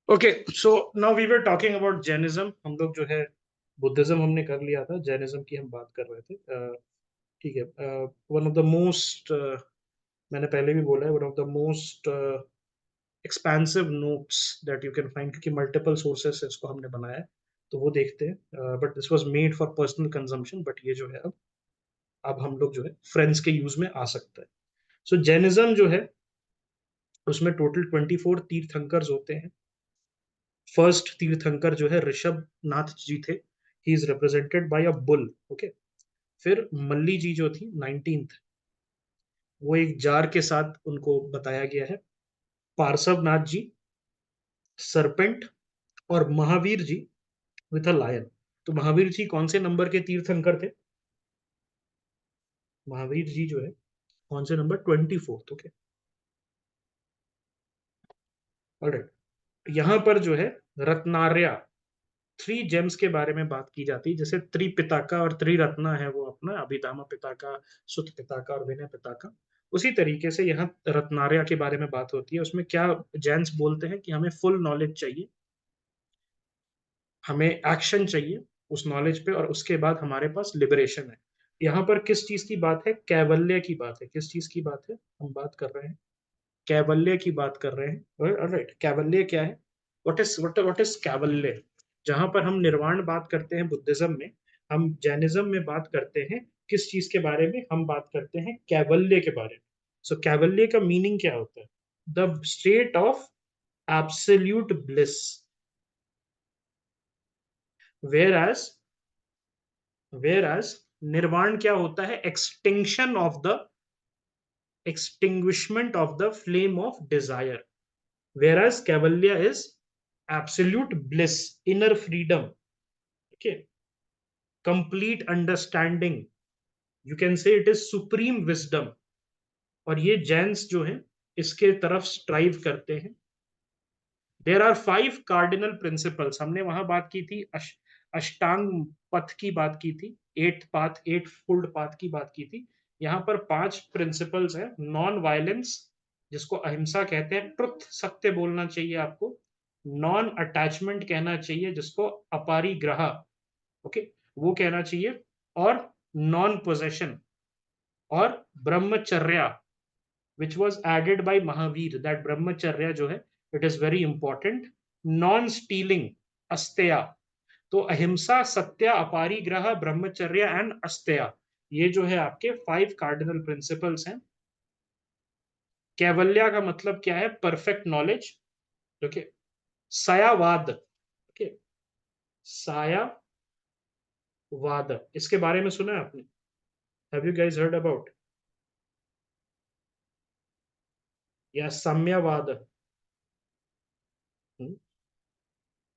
Okay, so now we were talking about Jainism. हम लोग जो है बुद्धिज्म हमने कर लिया था, जैनिज्म की हम बात कर रहे थे। ठीक है। वन ऑफ द मोस्ट, मैंने पहले भी बोला है, one of the most expensive notes that you can find, क्योंकि मल्टीपल सोर्सेस से इसको हमने बनाया है, तो वो देखते हैं। But this was made for personal consumption, but ये जो है अब हम लोग जो है फ्रेंड्स के यूज में आ सकता है। सो जैनिज्म जो है उसमें टोटल 24 तीर्थंकर्स होते हैं। फर्स्ट तीर्थंकर जो है ऋषभ नाथ जी थे, he is represented by a bull. Okay. फिर मल्ली जी जो थी 19th, वो एक जार के साथ उनको बताया गया है। पार्श्व नाथ जी सरपेंट, और Mahavir ji with a lion. तो महावीर जी कौन से नंबर के तीर्थंकर थे? महावीर जी जो है कौन से नंबर? 24th। Okay, alright. यहाँ पर जो है रत्नार्या, थ्री जेम्स के बारे में बात की जाती है। जैसे त्रिपिताका और त्रिरत्ना है वो अपना, अभिधामा पिताका, सुत पिताका और विनय पिताका। उसी तरीके से यहाँ रत्नार्या के बारे में बात होती है। उसमें क्या जैन्स बोलते हैं कि हमें फुल नॉलेज चाहिए, हमें एक्शन चाहिए उस नॉलेज पे, और उसके बाद हमारे पास लिबरेशन है। यहाँ पर किस चीज की बात है? कैवल्य की बात है। किस चीज की बात है हम बात कर रहे हैं? कैवल्य की बात कर रहे हैं। राइट। कैवल्य क्या है? व्हाट इज कैवल्य? जहां पर हम निर्वाण बात करते हैं बुद्धिज्म में, हम जैनिज्म में बात करते हैं किस चीज के बारे में? हम बात करते हैं कैवल्य के बारे में। सो कैवल्य का मीनिंग क्या होता है? The state of absolute bliss. Whereas nirvana क्या होता है? Extinguishment of the flame of desire. whereas Cavalier is absolute bliss, inner freedom, okay, complete understanding, you can say it is supreme wisdom। और ये जैन्स जो है इसके तरफ स्ट्राइव करते हैं। There are 5 cardinal principles. हमने वहां बात की थी अष्टांग पथ की बात की थी, 8 फोल्ड पाथ की बात की थी। यहाँ पर 5 प्रिंसिपल्स हैं। नॉन वायलेंस, जिसको अहिंसा कहते हैं, ट्रुथ, सत्य बोलना चाहिए आपको। नॉन अटैचमेंट कहना चाहिए, जिसको अपारिग्रह, ओके, वो कहना चाहिए। और नॉन पोजेशन, और brahmacharya, which was added by Mahavir, that brahmacharya जो है it is very important। Non stealing, अस्तेया। तो अहिंसा, सत्य, अपारिग्रह, ब्रह्मचर्य एंड अस्तेया, ये जो है आपके 5 कार्डिनल प्रिंसिपल्स हैं। कैवल्या का मतलब क्या है? Perfect knowledge. ओके। सायावाद, ओके, सायावाद, इसके बारे में सुना है आपने? Have you guys heard about? या साम्यवाद?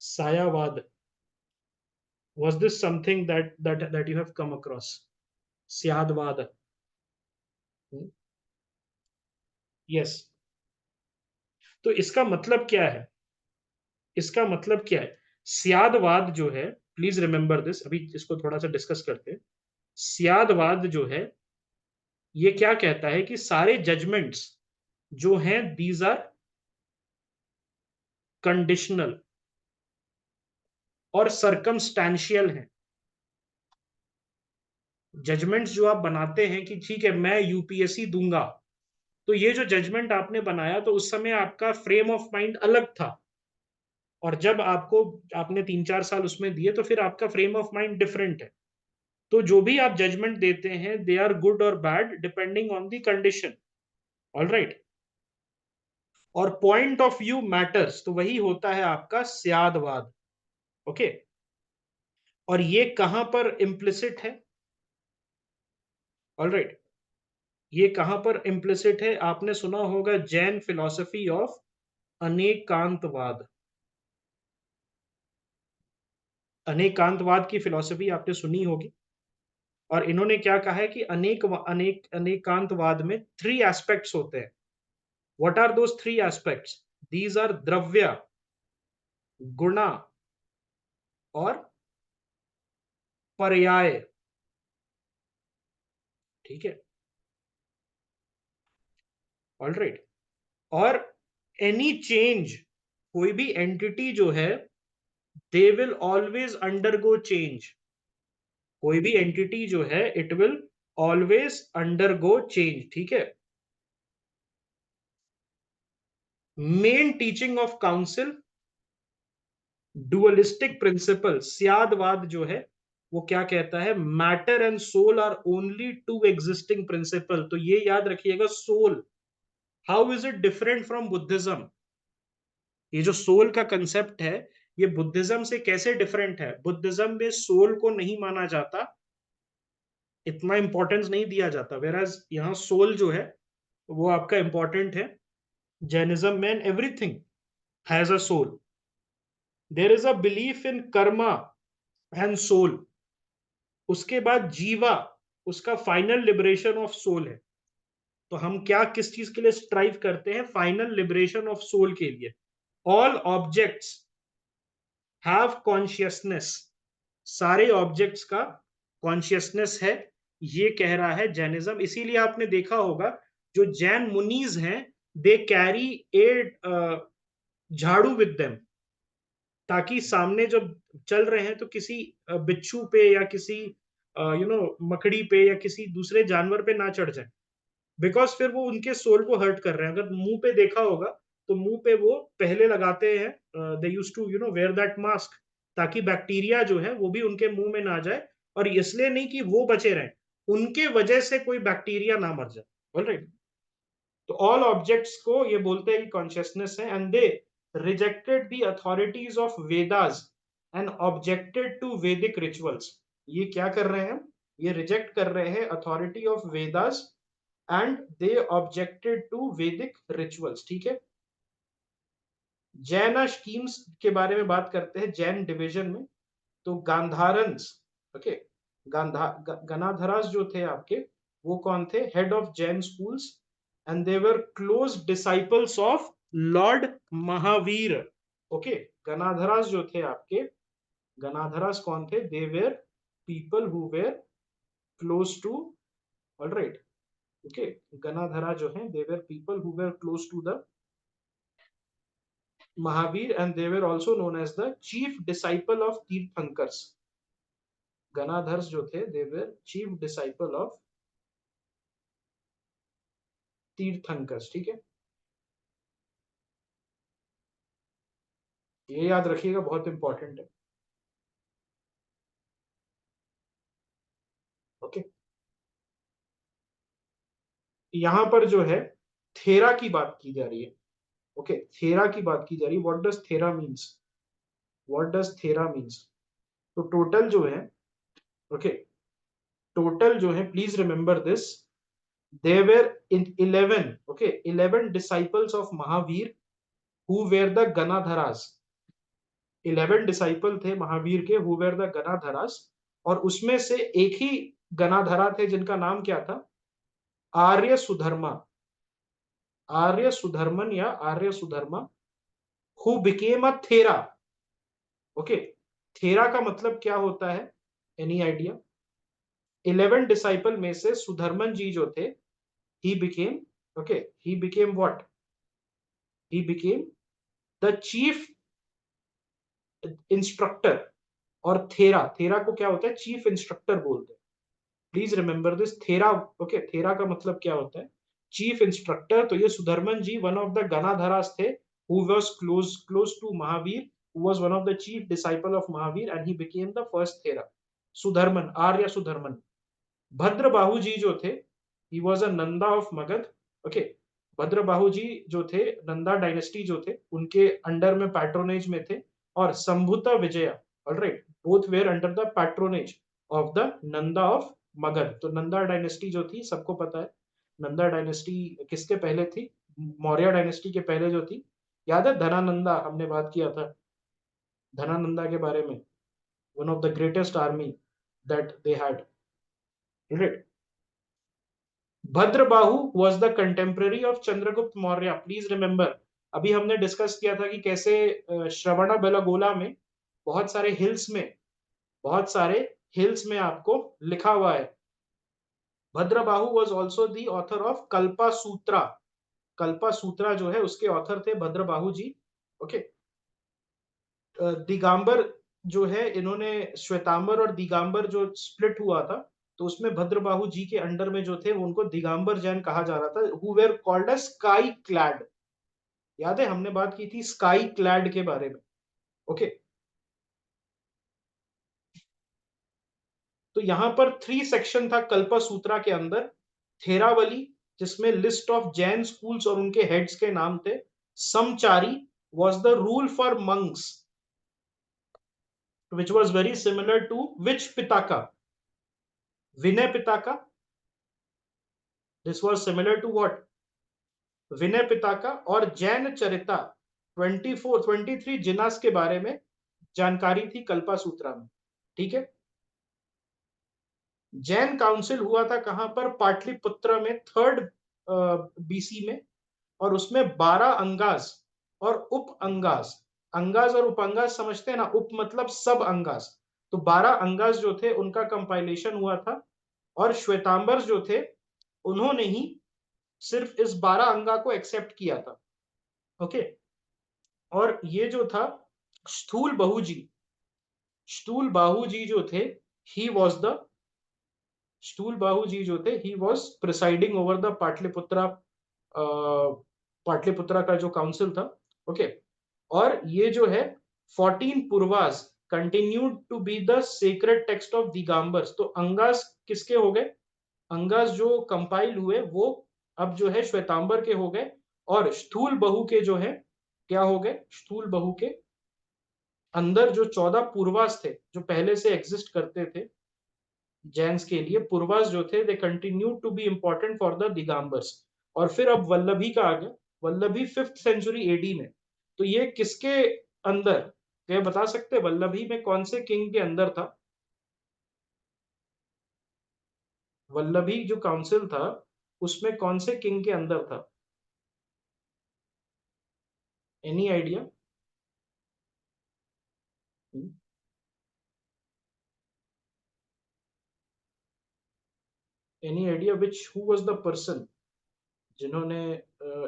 सायावाद, was this something that you have come across? स्यादवाद। यस। तो इसका मतलब क्या है? इसका मतलब क्या है? स्यादवाद जो है, प्लीज रिमेंबर दिस, अभी इसको थोड़ा सा डिस्कस करते हैं। स्यादवाद जो है ये क्या कहता है कि सारे जजमेंट्स जो हैं दीज आर कंडीशनल और सरकमस्टेंशियल हैं। जजमेंट्स जो आप बनाते हैं कि ठीक है मैं यूपीएससी दूंगा, तो ये जो जजमेंट आपने बनाया, तो उस समय आपका फ्रेम ऑफ माइंड अलग था। और जब आपको, आपने 3-4 साल उसमें दिए, तो फिर आपका फ्रेम ऑफ माइंड डिफरेंट है। तो जो भी आप जजमेंट देते हैं दे आर गुड और bad depending on the condition. All right. और पॉइंट ऑफ व्यू मैटर्स, तो वही होता है आपका स्यादवाद। ओके। और ये कहां पर इम्प्लिसिट है? All right. ये कहां पर इम्प्लिसिट है? आपने सुना होगा जैन फिलॉसफी ऑफ अनेकांतवाद। अनेकांतवाद की फिलॉसफी आपने सुनी होगी। और इन्होंने क्या कहा है कि अनेकांतवाद में 3 एस्पेक्ट्स होते हैं। What are those 3 aspects? These are द्रव्य, गुणा और पर्याय। ठीक है, ऑल राइट। और एनी चेंज कोई भी एंटिटी जो है they will always undergo change, कोई भी एंटिटी जो है it will always undergo change, ठीक है। Main teaching of council dualistic principle, स्यादवाद जो है वो क्या कहता है, matter and soul are only two existing principle. तो ये याद रखिएगा, soul, how is it different from Buddhism. ये जो सोल का कंसेप्ट है ये बुद्धिज्म से कैसे डिफरेंट है। बुद्धिज्म में सोल को नहीं माना जाता, इतना इंपॉर्टेंस नहीं दिया जाता, वेराज यहाँ सोल जो है वो आपका इंपॉर्टेंट है। जैनिज्म में everything has a soul, there is a belief in karma and soul. उसके बाद जीवा, उसका फाइनल लिबरेशन ऑफ सोल है। तो हम क्या किस चीज के लिए स्ट्राइव करते हैं, फाइनल लिबरेशन ऑफ सोल के लिए। ऑल ऑब्जेक्ट्स हैव कॉन्शियसनेस, सारे ऑब्जेक्ट्स का कॉन्शियसनेस है, ये कह रहा है जैनिज्म। इसीलिए आपने देखा होगा जो जैन मुनीज हैं दे कैरी ए झाड़ू विद देम, ताकि सामने जब चल रहे हैं तो किसी बिच्छू पे या किसी मकड़ी पे या किसी दूसरे जानवर पे ना चढ़ जाए, बिकॉज फिर वो उनके सोल को हर्ट कर रहे हैं। अगर मुंह पे देखा होगा तो मुंह पे वो पहले लगाते हैं, they use to wear that mask, ताकि बैक्टीरिया जो है वो भी उनके मुंह में ना जाए, और इसलिए नहीं कि वो बचे रहें, उनके वजह से कोई बैक्टीरिया ना मर जाए। ऑलराइट, तो ऑल ऑब्जेक्ट्स को ये बोलते हैं कि कॉन्शियसनेस है, and they rejected the authorities of Vedas and objected to Vedic rituals. ये क्या कर रहे हैं, ये रिजेक्ट कर रहे हैं authority of Vedas and they objected to Vedic rituals, ठीक है। जैन स्कीम्स के बारे में बात करते हैं जैन डिवीजन में, तो गांधारन्स, ओके, गनाधरास जो थे आपके, वो कौन थे, head of Jain schools, and they were close disciples of lord Mahavir. Okay, गनाधरास जो थे आपके, गनाधरास कौन थे, they were people who were close to, all right, okay, गनाधरा जो है they were people who were close to the Mahavir, and they were also known as the chief disciple of Tirthankars. Ganadhars जो थे they were chief disciple of Tirthankars, ठीक है। ये याद रखिएगा, बहुत इंपॉर्टेंट है। ओके, यहां पर जो है थेरा की बात की जा रही है। ओके, थेरा की बात की जा रही है। व्हाट डज थेरा मीन्स, व्हाट डज थेरा मीन्स। तो टोटल जो है, ओके, टोटल जो है, please remember this, there were in 11, okay, 11 disciples of Mahavir who were the Ganadharas। 11 disciple थे महावीर के, हु वेर द गणाधरास, और उसमें से एक ही गणाधरा थे जिनका नाम क्या था, आर्य सुधर्मा, आर्य सुधर्मन या Arya Sudharma, who became a थेरा। ओके, थेरा का मतलब क्या होता है, एनी आइडिया। 11 डिसाइपल में से सुधर्मन जी जो थे, he became, okay, he became what, he became the chief instructor. और थेरा, थेरा को क्या होता है, चीफ इंस्ट्रक्टर बोलते हैं। प्लीज रिमेंबर दिस, थेरा, ओके, थेरा का मतलब क्या होता है, चीफ इंस्ट्रक्टर। तो ये Sudharman ji one of the गणाधरास थे, who was close to Mahavir, who was one of the chief disciple of Mahavir, and he became the first थेरा, सुधर्मन, आर्य सुधर्मन। भद्रबाहु जी जो थे, he was a Nanda of Magadh. Okay, Bhadrabahu ji जो थे, नंदा डायनेस्टी जो थे उनके अंडर में पैट्रोनेज में थे। और Sambhuta Vijaya, all right, both were under the patronage of the Nanda of Magadh. तो नंदा डायनेस्टी जो थी सबको पता है, नंदा डायनेस्टी किसके पहले थी, मौर्य डायनेस्टी के पहले जो थी। याद है धनानंदा, हमने बात किया था धनानंदा के बारे में, one of the greatest army that they had, right. Bhadrabahu was the contemporary of Chandragupta Maurya, please remember. अभी हमने डिस्कस किया था कि कैसे श्रवण बेलगोला में बहुत सारे हिल्स में, बहुत सारे हिल्स में आपको लिखा हुआ है, Bhadrabahu was also the author of Kalpa सूत्रा। कल्पा सूत्रा जो है उसके ऑथर थे भद्रबाहु जी। ओके, दिगंबर जो है, इन्होंने श्वेतांबर और दिगंबर जो स्प्लिट हुआ था, तो उसमें भद्रबाहु जी के अंडर में जो थे उनको दिगंबर जैन कहा जा रहा था, who were called as sky clad. याद है हमने बात की थी स्काई क्लैड के बारे में। ओके, तो यहां पर 3 सेक्शन था कल्पा सूत्रा के अंदर। थेरावली, जिसमें लिस्ट ऑफ जैन स्कूल्स और उनके हेड्स के नाम थे। समचारी was the rule for monks, which was very similar to which Pitaka? Vinay Pitaka. This was similar to what? विनय पिताका। और जैन चरिता 23 जिनास के बारे में जानकारी थी कल्पा सूत्रा में। ठीक है, जैन काउंसिल हुआ था कहां पर? पाटलिपुत्र में, 3rd BC में। और उसमें 12 अंगास और उप अंगास, अंगास और उपअंगास समझते हैं ना, उप मतलब सब अंगास, तो 12 अंगास जो थे उनका कंपाइलेशन हुआ था। और श्वेतांबर जो थे उन्होंने ही सिर्फ इस 12 अंगा को एक्सेप्ट किया था। ओके, और ये जो था स्थूल बहुजी, स्थूल बाहु जी जो थे, ही वॉज द स्थूल बाहु जी जो थे, he was presiding over the Pataliputra, Pataliputra का जो काउंसिल था। ओके, और ये जो है 14 Purvas continued to be the secret text of Digambars. तो अंगास किसके हो गए? अंगास जो कंपाइल हुए वो अब जो है श्वेतांबर के हो गए। और स्थूल बहु के जो है क्या हो गए? स्थूल बहु के अंदर जो 14 पूर्वास थे जो पहले से एग्जिस्ट करते थे जैन्स के लिए, पूर्वास जो थे they continue to be important for the Digambars. और फिर अब वल्लभी का आ गया। वल्लभी 5th सेंचुरी AD में। तो ये किसके अंदर, क्या बता सकते हैं वल्लभी में कौन से किंग के अंदर था? वल्लभी जो काउंसिल था उसमें कौन से किंग के अंदर था? Any idea? Any idea which who was the person जिन्होंने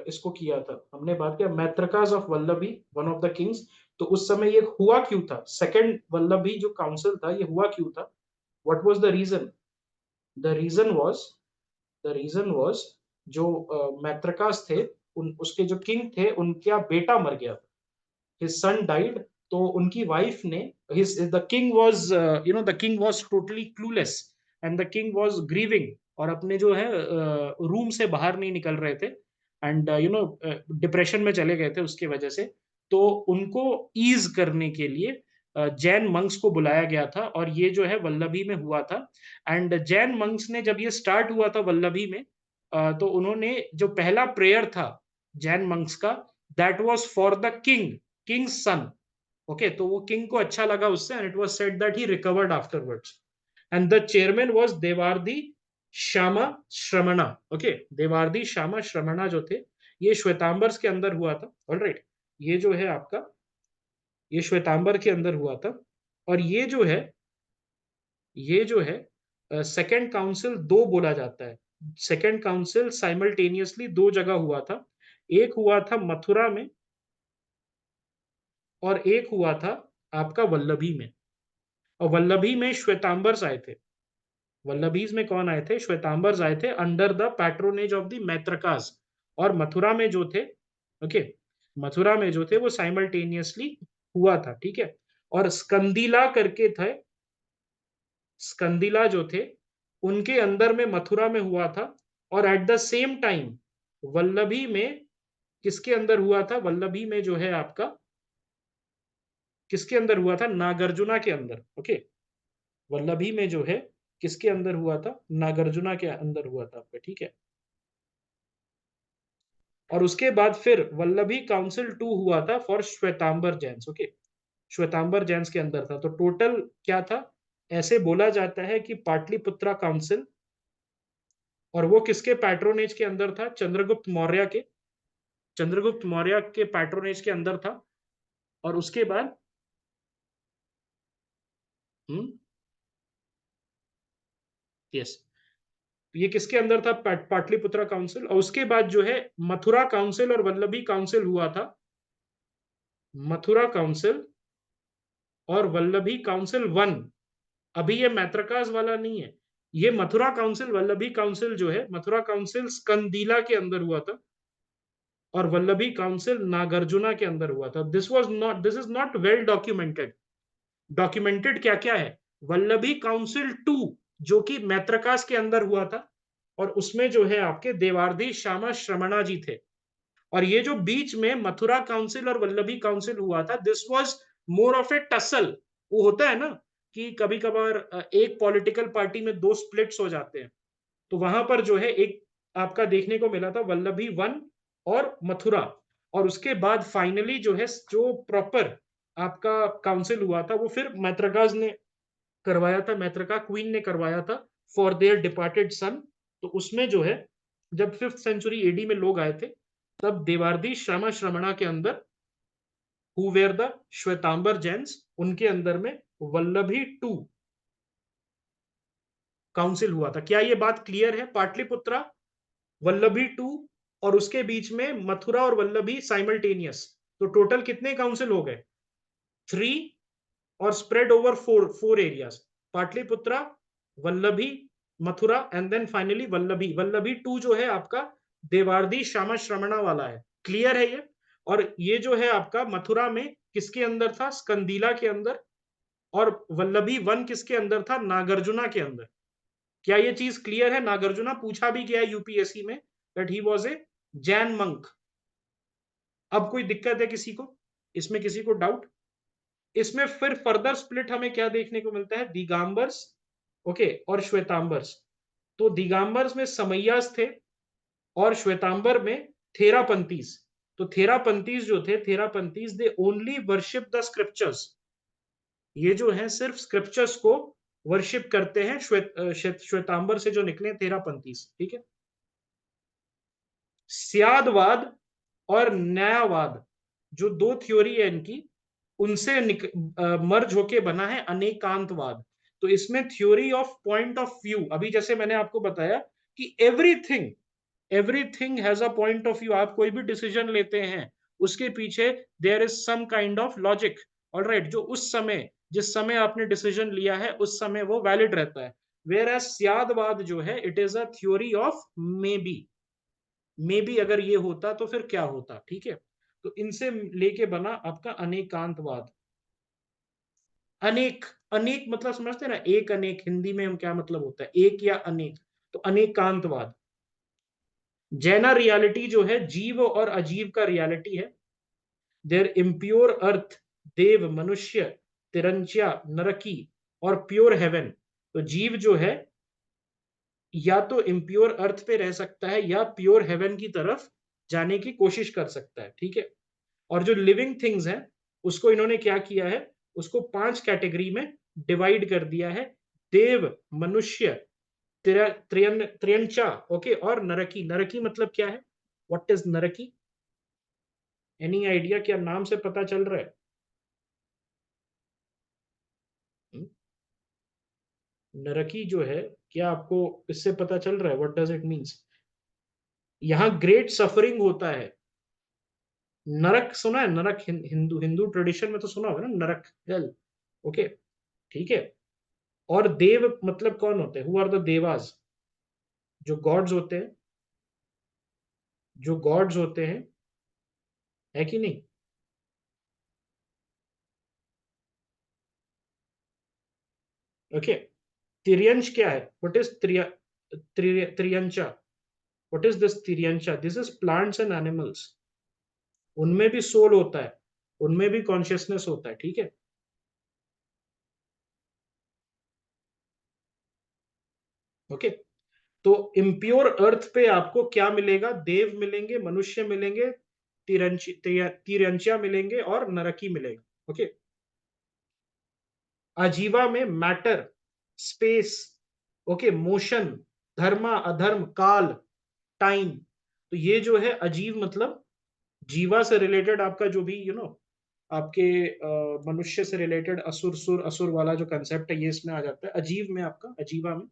इसको किया था? हमने बात किया Maitrakas of Vallabhi, one of the kings. तो उस समय ये हुआ क्यों था? सेकंड वल्लभी जो काउंसिल था ये हुआ क्यों था? What was the reason? The reason was, the reason was जो मैत्रकास थे, उसके जो किंग थे उनका बेटा मर गया था। His son died. तो उनकी वाइफ ने, his the king was, the king was totally clueless and the king was grieving, और अपने जो है रूम से बाहर नहीं निकल रहे थे, एंड डिप्रेशन में चले गए थे उसकी वजह से। तो उनको ईज करने के लिए जैन मंक्स को बुलाया गया था, और ये जो है वल्लभी में हुआ था। एंड जैन मंक्स ने जब ये स्टार्ट हुआ था वल्लभी में, तो उन्होंने जो पहला प्रेयर था जैन मंक्स का, that was for the king, king's son. Okay, तो वो किंग को अच्छा लगा उससे, and it was said that he recovered afterwards. And the chairman was Devardhi Shyama Shramana. Okay, Devardhi Shyama Shramana जो थे, ये श्वेतांबर्स के अंदर हुआ था। ऑलराइट, ये जो है आपका, ये श्वेतांबर के अंदर हुआ था। और ये जो है सेकेंड काउंसिल दो बोला जाता है। सेकेंड काउंसिल साइमल्टेनियसली दो जगह हुआ था। एक हुआ था मथुरा में, और एक हुआ था आपका वल्लभी में। और वल्लभी में श्वेतांबर्स आए थे। वल्लभीज में कौन आए थे? श्वेतांबर्स आए थे under the patronage of the Maitrakas. और मथुरा में जो थे, ओके, मथुरा में जो थे वो साइमल्टेनियसली हुआ था। ठीक है, और स्कंदिला करके थे, स्कंदिला जो थे उनके अंदर में मथुरा में हुआ था। और at the same time Vallabhi में किसके अंदर हुआ था? वल्लभी में जो है आपका किसके अंदर हुआ था? नागार्जुना के अंदर। ओके, वल्लभी में जो है किसके अंदर हुआ था? नागार्जुना के अंदर हुआ था आपका। ठीक है, और उसके बाद फिर वल्लभी काउंसिल 2 हुआ था फॉर श्वेतांबर जैन्स। ओके, श्वेतांबर जैन्स के अंदर था। तो टोटल क्या था? ऐसे बोला जाता है कि पाटलिपुत्रा काउंसिल, और वो किसके पैट्रोनेज के अंदर था? चंद्रगुप्त मौर्य के, चंद्रगुप्त मौर्य के पैट्रोनेज के अंदर था। और उसके बाद यस, ये किसके अंदर था? पाटलिपुत्रा काउंसिल। और उसके बाद जो है मथुरा काउंसिल और वल्लभी काउंसिल हुआ था। मथुरा काउंसिल और वल्लभी काउंसिल 1, अभी ये मैत्रकाज वाला नहीं है, ये मथुरा काउंसिल, वल्लभी काउंसिल जो है, मथुरा काउंसिल स्कंदीला के अंदर हुआ था और वल्लभी काउंसिल नागार्जुना के अंदर हुआ था। This is not well documented. Documented क्या क्या है? वल्लभी काउंसिल 2 जो कि मैत्रकास के अंदर हुआ था, और उसमें जो है आपके देवार्धी श्यामा श्रमणा जी थे। और ये जो बीच में मथुरा काउंसिल और वल्लभी काउंसिल हुआ था, this was more of A tussle. वो होता है ना कि कभी कभार एक पॉलिटिकल पार्टी में दो स्प्लिट्स हो जाते हैं, तो वहां पर जो है एक आपका देखने को मिला था वल्लभी 1 और मथुरा, और उसके बाद फाइनली जो है जो प्रॉपर आपका काउंसिल हुआ था वो फिर मैत्रकाज ने करवाया था, मैत्रका क्वीन ने करवाया था फॉर देयर डिपार्टेड सन। तो उसमें जो है जब 5th सेंचुरी एडी में लोग आए थे, तब देवार्दी श्यामा श्रमणा के अंदर, who were the Shvetambara Jains, उनके अंदर में वल्लभी 2 काउंसिल हुआ था। क्या ये बात क्लियर है? पाटलिपुत्रा, वल्लभी 2 और उसके बीच में मथुरा और वल्लभी साइमल्टेनियस, तो टोटल कितने काउंसिल हो गए? 3, और spread over four areas, Pataliputra, Vallabhi, Mathura and then finally Vallabhi. Vallabhi 2 जो है आपका देवार्दी श्यामा श्रमणा वाला है। क्लियर है ये? और ये जो है आपका मथुरा में किसके अंदर था? स्कंदीला के अंदर। और वल्लभी 1 किसके अंदर था? नागार्जुना के अंदर। क्या ये चीज क्लियर है? नागार्जुना पूछा भी गया है यूपीएससी में, that he was a Jain monk. अब कोई दिक्कत है किसी को इसमें? किसी को डाउट? इसमें फिर फर्दर स्प्लिट हमें क्या देखने को मिलता है? दिगंबर्स, ओके, और श्वेतांबर्स। तो दिगंबर्स में समैयास थे और श्वेतांबर में थेरापंथीज। तो थेरापंथीज जो थे, Terapanthis they only worship the scriptures. ये जो है सिर्फ स्क्रिप्चर्स को वर्शिप करते हैं, श्वेतांबर से जो निकले थेरापंथीज, ठीक है। स्यादवाद और न्यायवाद जो दो थ्योरी है इनकी, उनसे मर्ज होके बना है अनेकांतवाद। तो इसमें theory of point of view, अभी जैसे मैंने आपको बताया कि everything everything has a point of view. आप कोई भी डिसीजन लेते हैं उसके पीछे there is some kind of logic, alright, जो उस समय, जिस समय आपने डिसीजन लिया है उस समय वो वैलिड रहता है। वेयर एज स्यादवाद जो है, it is a theory of may be. May be अगर ये होता तो फिर क्या होता, ठीक है। तो इनसे लेके बना आपका अनेकांतवाद। अनेक, अनेक मतलब समझते हैं ना, एक अनेक हिंदी में हम क्या मतलब होता है, एक या अनेक, तो अनेकांतवाद। जैना रियलिटी जो है जीव और अजीव का रियलिटी है। देयर इम्प्योर अर्थ, देव, मनुष्य, तिरंचिया, नरकी और प्योर हेवन। तो जीव जो है या तो इम्प्योर अर्थ पे रह सकता है या प्योर हेवन की तरफ जाने की कोशिश कर सकता है, ठीक है। और जो लिविंग थिंग्स हैं उसको इन्होंने क्या किया है, उसको 5 कैटेगरी में डिवाइड कर दिया है। देव, मनुष्य, त्रियंचा, ओके, और नरकी। नरकी मतलब क्या है? What is naraki? Any idea? क्या नाम से पता चल रहा है? हम्म? नरकी जो है, क्या आपको इससे पता चल रहा है व्हाट डज इट मीन्स? यहाँ ग्रेट सफरिंग होता है। नरक सुना है? नरक हिंदू हिंदू ट्रेडिशन में तो सुना होगा ना, नरक, हेल, ओके, ठीक है। और देव मतलब कौन होते हैं? Who are the Devas? जो गॉड्स होते हैं, जो गॉड्स होते हैं, है कि नहीं? ओके। तिर्यंश क्या है? What is tiryancha? What is this tiryancha? This is plants and animals. उनमें भी सोल होता है, उनमें भी कॉन्शियसनेस होता है, ठीक है। ओके। तो इम्प्योर अर्थ पे आपको क्या मिलेगा? देव मिलेंगे, मनुष्य मिलेंगे, तिरंचिया मिलेंगे और नरकी मिलेगा, ओके। अजीवा में मैटर, स्पेस, ओके, मोशन, धर्मा, अधर्म, काल, टाइम। तो ये जो है अजीव मतलब जीवा से रिलेटेड आपका जो भी आपके मनुष्य से रिलेटेड असुर, सुर असुर वाला जो कंसेप्ट है ये इसमें आ जाता है। अजीव में आपका, अजीवा में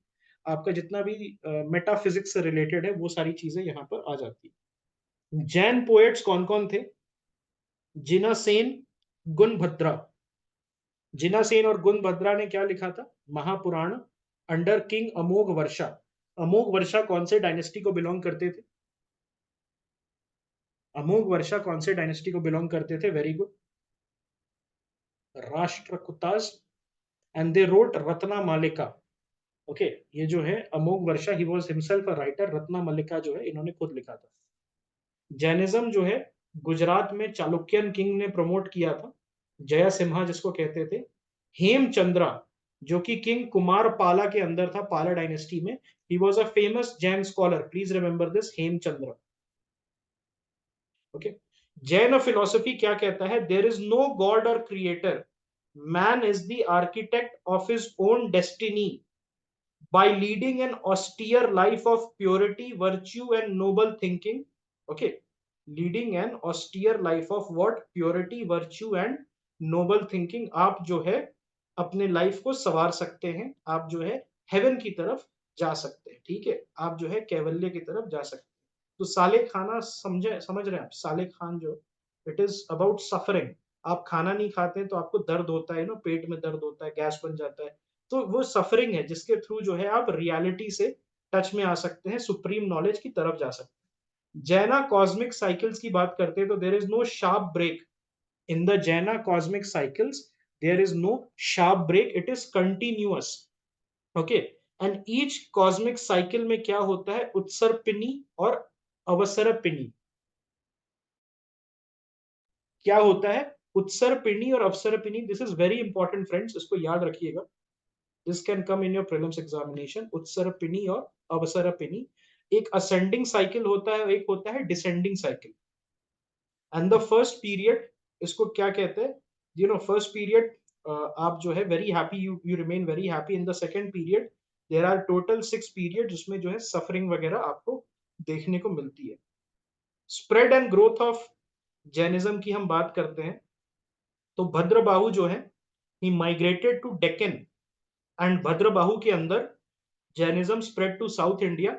आपका जितना भी मेटाफिजिक्स से रिलेटेड है वो सारी चीजें यहाँ पर आ जाती है। जैन पोएट्स कौन कौन थे? जिना सेन, गुणभद्रा, जिनासेन और गुणभद्रा ने क्या लिखा था? महापुराण अंडर किंग अमोघ वर्षा। अमोघ वर्षा कौन से डायनेस्टी को बिलोंग करते थे? अमोघ वर्षा कौन से डायनेस्टी को बिलोंग करते थे? Very good, Rashtrakutas. And they wrote Ratna Malika. Okay, ये जो है Amogha Varsha, he was himself a writer. Ratna Mallika जो है इन्होंने खुद लिखा था। जैनिज्म जो है गुजरात में चालुक्यन किंग ने प्रमोट किया था, जया सिम्हा जिसको कहते थे। हेमचंद्रा जो कि किंग कुमार पाला के अंदर था, पाला डायनेस्टी में, he was a famous Jain scholar, please remember this, Hemchandra. Okay, Jain philosophy क्या कहता है? देयर इज नो गॉड और creator, man is the architect of his own destiny by leading an austere life of purity, virtue, and noble thinking. Okay, leading an austere life of what? Purity, virtue, and noble thinking. आप जो है अपने life को संवार सकते हैं, आप जो है हेवन की तरफ जा सकते हैं, ठीक है, आप जो है कैवल्य की तरफ जा सकते हैं। तो साले खाना समझ रहे हैं आप? साले खान जो, इट इज अबाउट सफरिंग। आप खाना नहीं खाते हैं तो आपको दर्द होता है ना, पेट में दर्द होता है, गैस बन जाता है, तो वो सफरिंग है जिसके थ्रू जो है आप रियलिटी से टच में आ सकते हैं, सुप्रीम नॉलेज की तरफ जा सकते हैं। जैना कॉस्मिक साइकिल्स की बात करते हैं तो there is no sharp break in the Jaina cosmic cycles, there is no sharp break, it is continuous. Okay, and each cosmic cycle में क्या होता है? उत्सर्पिनी और अवसरपिनी। क्या होता है? उत्सर्पिणी और Avasarpini. This is very important friends, इसको याद रखिएगा। This can come in your prelims examination. Utsarpini और अवसरपिणी। एक असेंडिंग साइकिल होता है, एक होता है descending cycle. And the first period, इसको क्या कहते हैं? यू नो फर्स्ट पीरियड, आप जो है very happy, you remain very happy. In the second period there are total 6 period जिसमें जो है सफरिंग वगैरह आपको देखने को मिलती है। Spread and growth of Jainism की हम बात करते हैं तो भद्रबाहु जो है, he migrated to Deccan, and Bhadrabahu के अंदर Jainism spread to south India.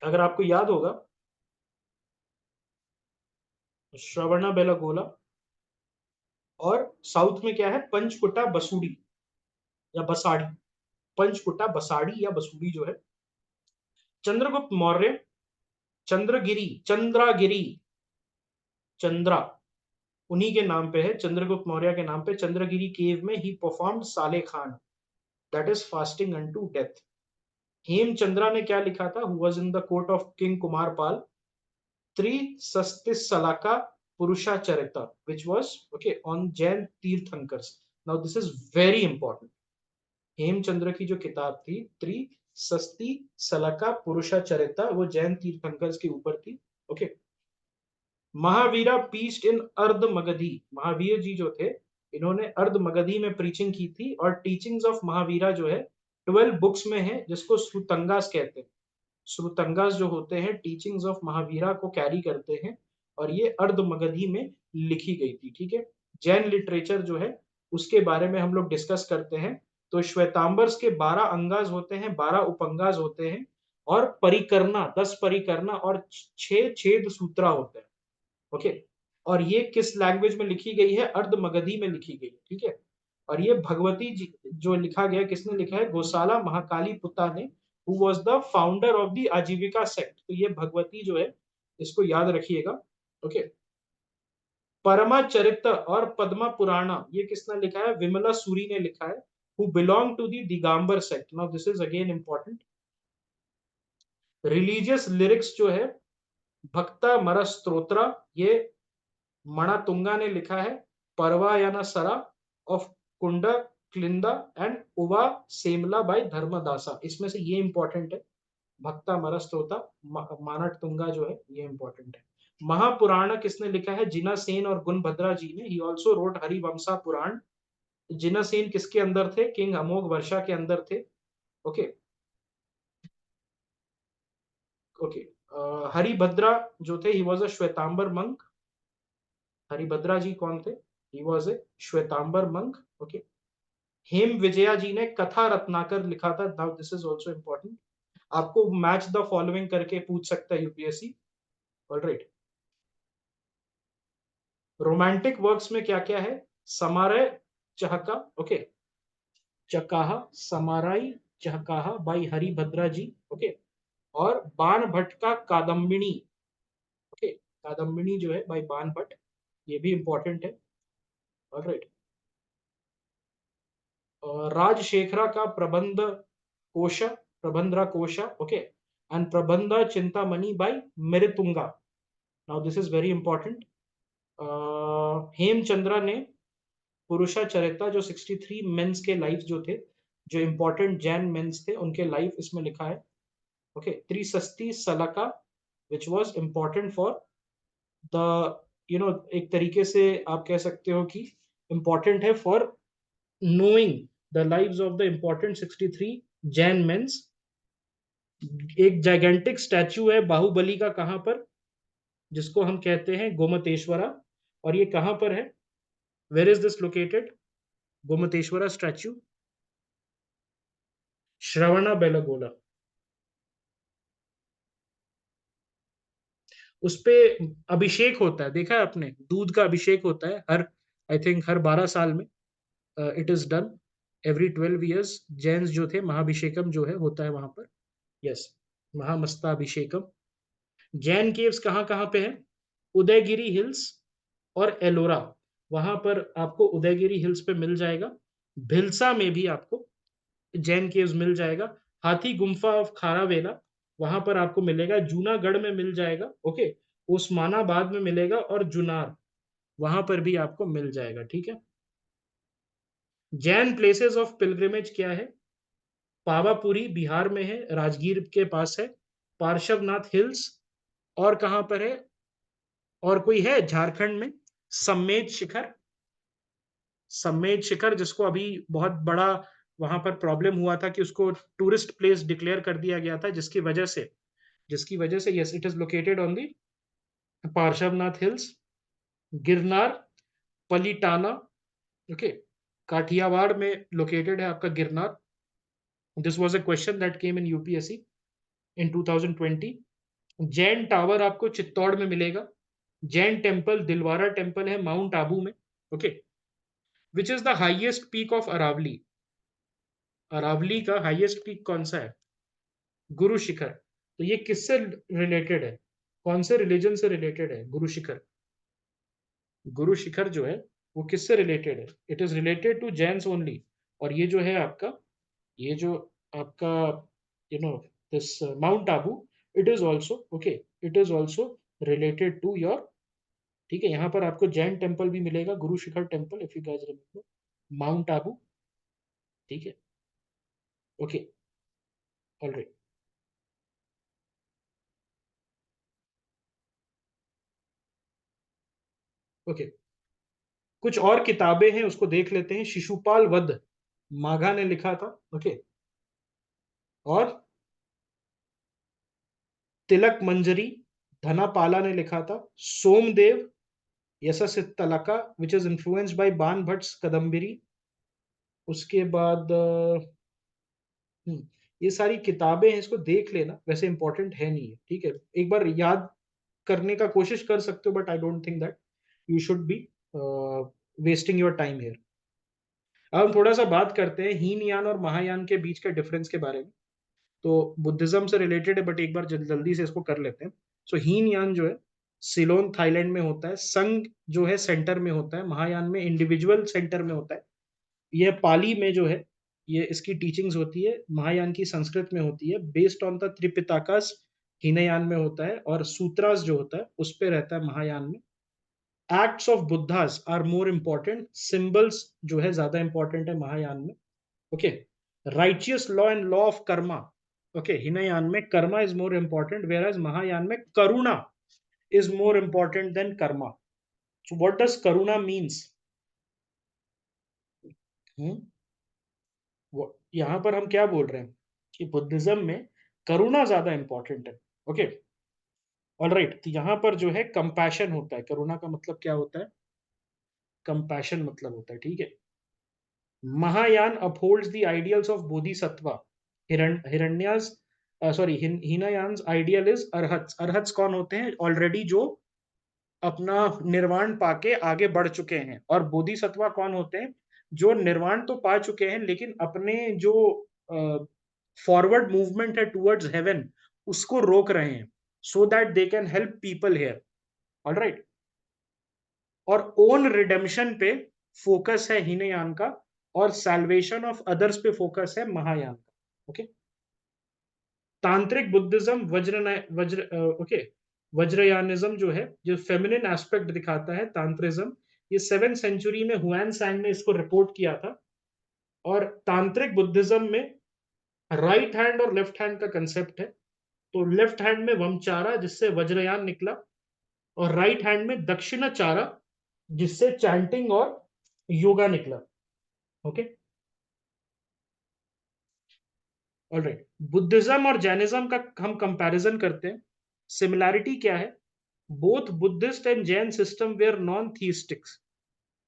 अगर आपको याद होगा, श्रवणा बेलागोला, और साउथ में क्या है? पंचकुटा बसूड़ी या बसाड़ी, पंचकुटा बसाड़ी या बसूड़ी जो है। चंद्रगुप्त मौर्य, चंद्रगिरी, चंद्रागिरी, चंद्रा उन्हीं के नाम पे है, चंद्रगुप्त मौर्य के नाम पे। चंद्रगिरी केव में ही performed sallekhana, that is fasting unto death. Hemachandra ने क्या लिखा था? Who was in the court of king Kumarapala? Trishashtishalaka Purushacharita, which was okay on Jain Tirthankars. Now this is very important. Hemchandra की जो किताब थी त्रिसस्ति सलका पुरुषाचरिता, वो जैन तीर्थंकर्स के ऊपर थी। ओके, महावीरा पीस्ड इन अर्ध मगधी। महावीर जी जो थे, इन्होंने अर्ध मगधी में प्रीचिंग की थी। और टीचिंग्स ऑफ महावीरा जो है 12 बुक्स में है, जिसको श्रुतंगास कहते हैं। श्रुतंगास जो होते हैं टीचिंग्स ऑफ महावीरा को कैरी करते हैं, और ये अर्ध मगधी में लिखी गई थी, ठीक है। जैन लिटरेचर जो है उसके बारे में हम लोग डिस्कस करते हैं। तो श्वेतांबर्स के 12 अंगाज होते हैं, 12 उपंगाज होते हैं, और परिकरना 10 परिकरना और 6 छेद सूत्रा होते हैं। ओके, और ये किस लैंग्वेज में लिखी गई है? अर्ध मगधी में लिखी गई, ठीक है। और ये भगवती जी जो लिखा गया, किसने लिखा है? गोसाला महाकाली पुता ने, who was the founder of the आजीविका सेक्ट। तो ये भगवती जो है, इसको याद रखिएगा। ओके, परमा चरित्र और पद्मा पुराणा, ये किसने लिखा है? विमला सूरी ने लिखा है, who belong to the Digambar sect. Now this is again important. Religious lyrics जो है, भक्ता मर स्तोत्रा, ये मणातुंगा ने लिखा है। परवायाना सरा ऑफ कुंडा क्लिंदा एंड उवा सेमला बाय धर्मदासा, इसमें से ये इंपॉर्टेंट है। भक्ता मरस्तोता, मानट तुंगा जो है, ये इंपॉर्टेंट है। महापुराण किसने लिखा है? जिना सेन और गुणभद्रा जी ने। ही ऑल्सो रोट हरिवंशा पुराण। जिना सेन किसके अंदर थे? किंग अमोघ वर्षा के अंदर थे। ओके ओके, हरिभद्रा जो थे, he was a Shvetambara monk. Haribhadra ji कौन थे? He was a Shvetambara monk. Okay, Hema Vijaya ji ने कथा रत्नाकर लिखा था। Now this is also important, आपको मैच द फॉलोइंग करके पूछ सकता है यूपीएससी। ऑलराइट, रोमांटिक वर्क्स में क्या क्या है? समारय चहका, ओके, चकाहा, समाराई चहकाहा बाई हरिभद्रा जी, ओके, और बाण भट्ट का कादम्बिनी, ओके, कादम्बिनी जो है बाई बाण भट्ट, ये भी इंपॉर्टेंट है। ऑलराइट, राजशेखरा का प्रबंधरा कोशा, okay, and Prabandha Chintamani by Merutunga. Now this is very important. Hemachandra ने पुरुषा चरिता, जो 63 मेंस के लाइफ जो थे, जो इंपॉर्टेंट जैन मेंस थे, उनके लाइफ इसमें लिखा है, okay. Trishashti Salaka which was important for the, एक तरीके से आप कह सकते हो कि इंपॉर्टेंट है for knowing the lives of the important 63 Jain mens. एक जाइगेंटिक स्टैचू है बाहुबली का, कहां पर, जिसको हम कहते हैं गोमतेश्वरा, और ये कहां पर है, where is this located, Gommateshwara statue, Shravana Belagola. उस पे अभिषेक होता है, देखा है आपने, दूध का अभिषेक होता है हर, आई थिंक हर 12 साल में, it is done every 12 years. Jains जो थे, महाभिषेकम जो है होता है वहां पर, यस, महामस्ताभिषेकम। जैन केव्स कहाँ कहाँ पे है, उदयगिरी हिल्स और एलोरा, वहां पर आपको उदयगिरी हिल्स पे मिल जाएगा। भिलसा में भी आपको जैन केव्स मिल जाएगा। हाथी गुम्फा ऑफ खारावेला, वहां पर आपको मिलेगा। जूनागढ़ में मिल जाएगा, ओके, उस्मानाबाद में मिलेगा, और जुनार, वहां पर भी आपको मिल जाएगा, ठीक है। जैन प्लेसेस ऑफ पिलग्रिमेज क्या है, पावापुरी बिहार में है, राजगीर के पास है। पार्श्वनाथ हिल्स, और कहां पर है, और कोई है झारखंड में, सम्मेद शिखर, सम्मेद शिखर, जिसको अभी बहुत बड़ा वहां पर प्रॉब्लम हुआ था कि उसको टूरिस्ट प्लेस डिक्लेयर कर दिया गया था, जिसकी वजह से yes, it is located on the Parshvanath hills. Girnar, Palitana, okay, Kathiawar में लोकेटेड है आपका Girnar. This was a question that came in UPSC in 2020। Jain tower आपको चित्तौड़ में मिलेगा। जैन टेम्पल दिलवारा टेम्पल है माउंट आबू में, okay. Which is the highest peak of Aravalli, Aravalli का हाईएस्ट पीक कौन सा है, गुरु शिखर। तो ये किससे रिलेटेड है, कौन से रिलीजन से रिलेटेड है गुरु शिखर, गुरु शिखर जो है वो किससे रिलेटेड है, it is related to Jains only. और ये जो है आपका, ये जो आपका, no, this mount Abu, it is also, okay, it is also related to your, ठीक है। यहाँ पर आपको जैन टेम्पल भी मिलेगा, Guru Shikhar temple, if you guys remember, mount Abu, ठीक है, ओके, ऑलराइट, ओके। कुछ और किताबें हैं, उसको देख लेते हैं। शिशुपाल वध माघा ने लिखा था, ओके, और तिलक मंजरी धनापाला ने लिखा था। Somadeva Yashastilaka which is influenced by Bana Bhatta Kadambari. उसके बाद ये सारी किताबें हैं, इसको देख लेना, वैसे इंपॉर्टेंट है नहीं है, ठीक है, एक बार याद करने का कोशिश कर सकते हो, but I don't think that you should be wasting your time here. अब हम थोड़ा सा बात करते हैं हीनयान और महायान के बीच के डिफरेंस के बारे में। तो बुद्धिज्म से रिलेटेड है, बट एक बार जल्दी से इसको कर लेते हैं। सो हीनयान जो है सिलोन थाईलैंड में होता है। संघ जो है सेंटर में होता है। महायान में इंडिविजुअल सेंटर में होता है। यह पाली में जो है, ये इसकी टीचिंग्स होती है। महायान की संस्कृत में होती है, बेस्ड ऑन द त्रिपिताकास हीनयान में होता है, और सूत्रास जो होता है उस पे रहता है महायान में। Acts of Buddhas are more important, symbols जो है ज्यादा इंपॉर्टेंट है महायान में, okay. Righteous law and law of karma, okay, Hinayana में karma is more important, whereas Mahayana में karuna is more important than karma. So what does karuna means, यहां पर हम क्या बोल रहे हैं कि बुद्धिज्म में करुणा ज्यादा इंपॉर्टेंट है, ओके, ऑलराइट। तो यहां पर जो है कंपैशन होता है, करुणा का मतलब क्या होता है, कंपैशन मतलब होता है, ठीक है। Mahayana upholds the ideals of Bodhisattva. Hiranyas, sorry, Hinayanas ideal is Arhats. Arhats कौन होते हैं, ऑलरेडी जो अपना निर्वाण पाके आगे बढ़ चुके हैं। और बोधिसत्वा कौन होते हैं, जो निर्वाण तो पा चुके हैं लेकिन अपने जो फॉरवर्ड मूवमेंट है टुवर्ड्स हेवन उसको रोक रहे हैं, so that they can help people here. Alright. और ओन रिडेम्पशन पे फोकस है हीनयान का, और सैल्वेशन ऑफ अदर्स पे फोकस है महायान का। ओके। तांत्रिक बुद्धिज्म वज्र ओके, वज्रयानिज्म जो है, जो फेमिनिन एस्पेक्ट दिखाता है तांत्रिज्म, ये 7th सेंचुरी में हुआन सांग ने इसको रिपोर्ट किया था। और तांत्रिक बुद्धिज्म में राइट हैंड और लेफ्ट हैंड का कंसेप्ट है। तो लेफ्ट हैंड में वमचारा जिससे वज्रयान निकला, और राइट हैंड में दक्षिणाचारा जिससे चैंटिंग और योगा निकला। ओके। ऑलराइट। बुद्धिज्म और जैनिज्म का हम कंपैरिजन करते हैं। सिमिलैरिटी क्या है? Both Buddhist and Jain system were non theistics.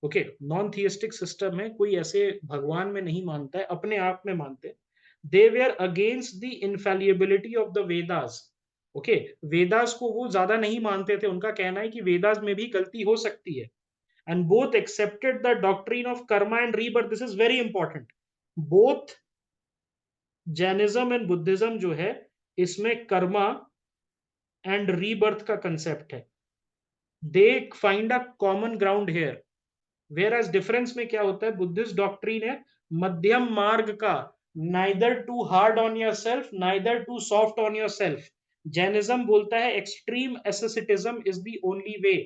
Okay, non theistic system है, कोई ऐसे भगवान में नहीं मानता है, अपने आप में मानते हैं। They were against the infallibility of the Vedas. Okay, Vedas को वो ज्यादा नहीं मानते थे, उनका कहना है कि वेदास में भी गलती हो सकती है। And both accepted the doctrine of karma and rebirth. This is very important. Both Jainism and Buddhism जो है, इसमें कर्मा एंड रीबर्थ का कंसेप्ट है। They find a common ground here. Whereas difference में क्या होता है? बुद्धिस्ट डॉक्ट्रीन है मध्यम मार्ग का, neither too hard on yourself neither too soft on yourself. Jainism बोलता है extreme asceticism is the only way.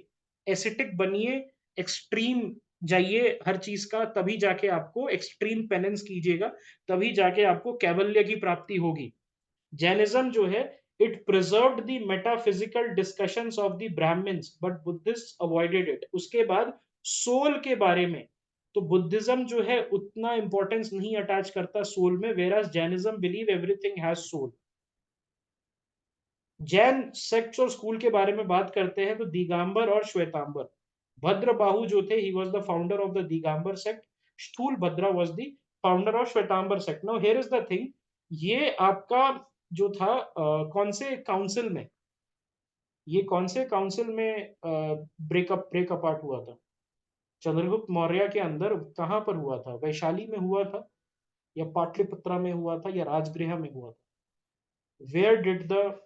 Ascetic बनिए, एक्सट्रीम जाइए हर चीज का, तभी जाके आपको एक्सट्रीम पेनेंस कीजिएगा, तभी जाके आपको कैवल्य की प्राप्ति होगी। जैनिज्म जो है, it preserved the metaphysical discussions of the Brahmins but Buddhist avoided it. उसके बाद सोल के बारे में तो बुद्धिज्म जो है उतना इंपॉर्टेंस नहीं अटैच करता सोल में, whereas Jainism believe everything has soul. Jain sects और स्कूल के बारे में बात करते हैं तो दिगंबर और श्वेतांबर। भद्रबाहु जो थे, he was the founder of the Digambar sect. Sthula Bhadra was the founder of Shvetambara sect. Now here is the thing, ये आपका जो था कौन से काउंसिल में, ये कौन से काउंसिल में ब्रेक अपार्ट हुआ था? चंद्रगुप्त मौर्य के अंदर कहां पर हुआ था? वैशाली में हुआ था, या पाटलिपुत्रा में हुआ था, या राजगृह में हुआ था? Where did the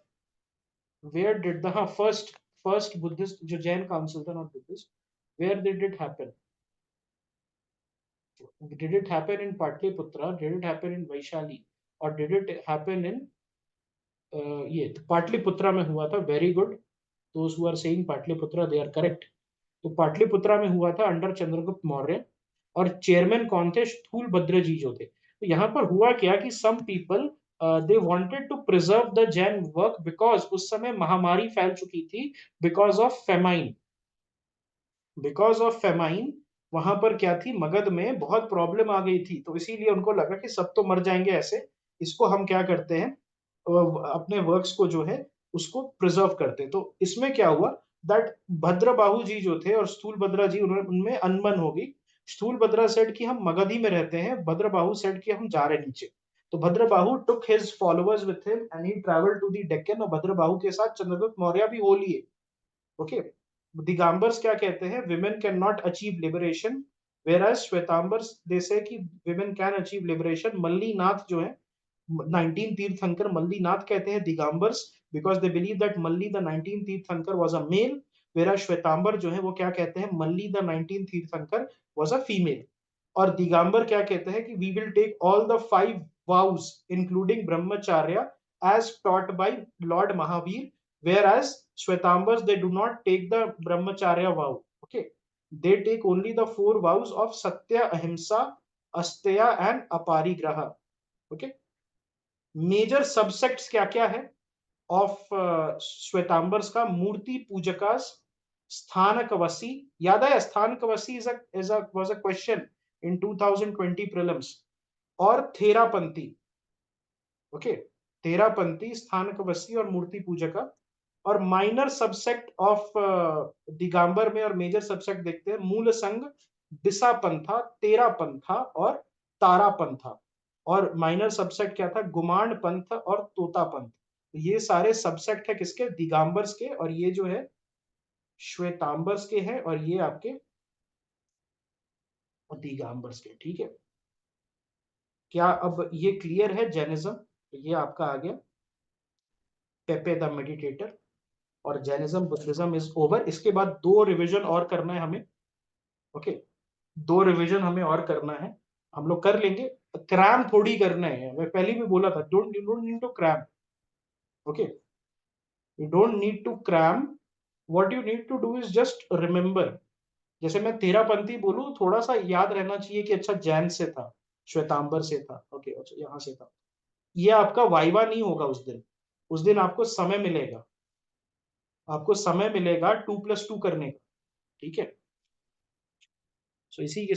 where did the first Buddhist जो जैन काउंसिल था, not Buddhist, where did it happen? Did it happen in Pataliputra, did it happen in Vaishali, और डिड इट हैपन इन ये तो पाटलिपुत्रा में हुआ था। Very good, those who are saying Pataliputra, they are correct. तो पाटलिपुत्रा में हुआ था अंडर चंद्रगुप्त मौर्य। और चेयरमैन कौन थे? स्थूलभद्र जी जो थे। तो यहाँ पर हुआ क्या कि some people they wanted to preserve the Jain work, because उस समय महामारी फैल चुकी थी, because of famine. Because of famine वहां पर क्या थी, मगध में बहुत प्रॉब्लम आ गई थी, तो इसीलिए उनको लगा कि सब तो मर जाएंगे ऐसे, इसको हम क्या करते हैं, अपने वर्क्स को जो है उसको प्रिजर्व करते हैं। तो इसमें क्या हुआ, दैट भद्रबाहु जी जो थे और स्थूल भद्रा जी, उन्होंने उनमें अनबन होगी। स्थूल भद्रा सेड कि हम मगध ही में रहते हैं, भद्रबाहु सेड कि हम जा रहे नीचे। तो Bhadrabahu took his followers with him and he travelled to the Deccan, और भद्रबाहु के साथ चंद्रगुप्त मौर्य भी हो लिए। ओके। दिगंबर्स क्या कहते हैं? Women can not achieve liberation, whereas Shvetambars they say कि women can achieve liberation. Mallinath जो है 19 तीर्थंकर, मल्लीनाथ कहते हैं Digambars, because they believe that Malli the 19 Tirthankar was a male. Whereas Shvetambara जो है वो क्या कहते हैं? मल्ली the 19 Tirthankar was a female. और दिगंबर क्या कहते हैं कि we will take all the 5 vows including brahmacharya as taught by Lord Mahavir, whereas Shvetambars they do not take the brahmacharya vow. Okay, they take only the 4 vows of Satya, Ahimsa, Asteya and Aparigraha. Okay, major subsects क्या क्या है of श्वेतांबर्स का? मूर्ति पूजका, स्थानकवसी, याद है Sthanakvasi is a was a question in 2020 prelims, और Terapanthi. Okay, Terapanthi, स्थानकवसी और मूर्ति पूजका। और minor subset of Digambar में और मेजर सबसेक्ट देखते हैं, मूल संघ, दिशा पंथा, तेरा पंथा और तारा पंथा। और माइनर सबसेक्ट क्या था? गुमांड पंथ और तोता पंथ। ये सारे सबसेक्ट है किसके? दिगंबर्स के, और ये जो है श्वेतांबर्स के हैं, और ये आपके तेरापंथी गांबर्स के, ठीक है। क्या अब ये क्लियर है? जैनिज्म, ये आपका आ गया पेपे द मेडिटेटर, और जैनिज्म बुद्धिज्म इज ओवर। इसके बाद दो रिवीजन और करना है हमें, ओके, दो रिवीजन हमें और करना है, हम लोग कर लेंगे। क्रैम थोड़ी करना है, मैं पहले भी बोला था, don't need to cram, okay, you don't need to cram, what you need to do is just remember. जैसे मैं तेरापंथी बोलूं, थोड़ा सा याद रहना चाहिए कि अच्छा जैन से था, श्वेतांबर से था, ओके, अच्छा यहाँ से था। ये आपका वाइवा नहीं होगा उस दिन, उस दिन आपको समय मिलेगा, आपको समय मिलेगा 2+2 करने का, ठीक है। सो इसी के